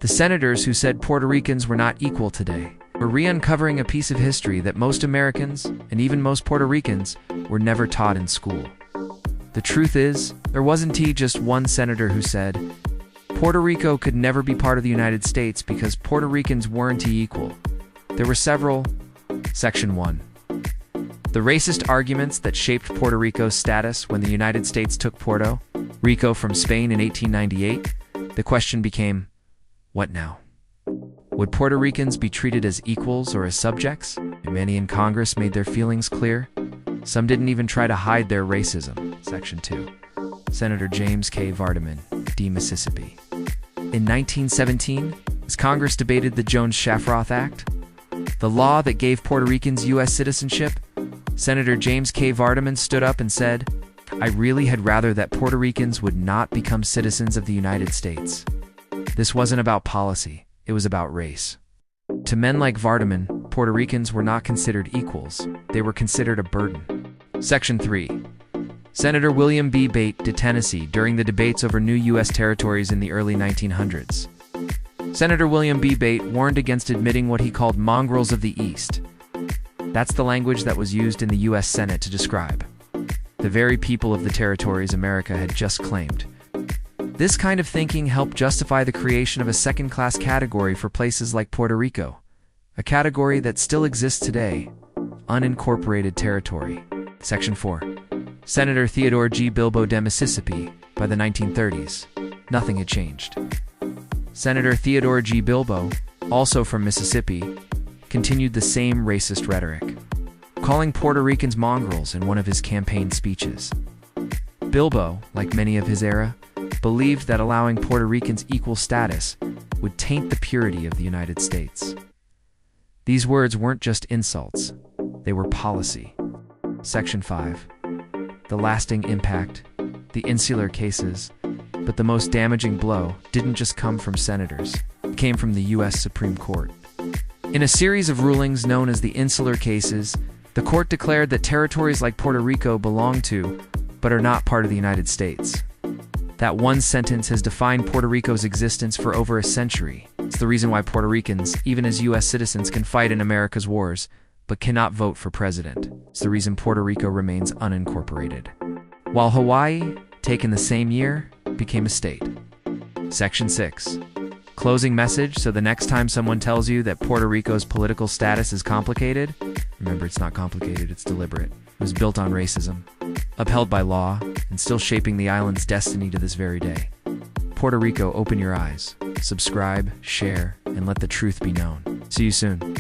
The senators who said Puerto Ricans were not equal today were re-uncovering a piece of history that most Americans, and even most Puerto Ricans, were never taught in school. The truth is, there wasn't just one senator who said, Puerto Rico could never be part of the United States because Puerto Ricans weren't equal. There were several. Section 1. The racist arguments that shaped Puerto Rico's status when the United States took Puerto Rico from Spain in 1898, the question became, what now? Would Puerto Ricans be treated as equals or as subjects? Many in Congress made their feelings clear. Some didn't even try to hide their racism. Section 2. Senator James K. Vardaman, D. Mississippi. In 1917, as Congress debated the Jones-Shafroth Act, the law that gave Puerto Ricans U.S. citizenship, Senator James K. Vardaman stood up and said, I really had rather that Puerto Ricans would not become citizens of the United States. This wasn't about policy, it was about race. To men like Vardaman, Puerto Ricans were not considered equals, they were considered a burden. Section 3. Senator William B. Bate, de Tennessee, during the debates over new U.S. territories in the early 1900s. Senator William B. Bate warned against admitting what he called mongrels of the East. That's the language that was used in the U.S. Senate to describe the very people of the territories America had just claimed. This kind of thinking helped justify the creation of a second-class category for places like Puerto Rico, a category that still exists today, unincorporated territory. Section 4. Senator Theodore G. Bilbo de Mississippi, by the 1930s, nothing had changed. Senator Theodore G. Bilbo, also from Mississippi, continued the same racist rhetoric, calling Puerto Ricans mongrels in one of his campaign speeches. Bilbo, like many of his era, believed that allowing Puerto Ricans equal status would taint the purity of the United States. These words weren't just insults, they were policy. Section 5. The lasting impact, the insular cases, but the most damaging blow didn't just come from senators, it came from the U.S. Supreme Court. In a series of rulings known as the insular cases, the court declared that territories like Puerto Rico belong to, but are not part of the United States. That one sentence has defined Puerto Rico's existence for over a century. It's the reason why Puerto Ricans, even as U.S. citizens, can fight in America's wars, but cannot vote for president. It's the reason Puerto Rico remains unincorporated. While Hawaii, taken the same year, became a state. Section 6. Closing message, so the next time someone tells you that Puerto Rico's political status is complicated, remember it's not complicated, it's deliberate. It was built on racism, upheld by law, and still shaping the island's destiny to this very day. Puerto Rico, open your eyes, subscribe, share, and let the truth be known. See you soon.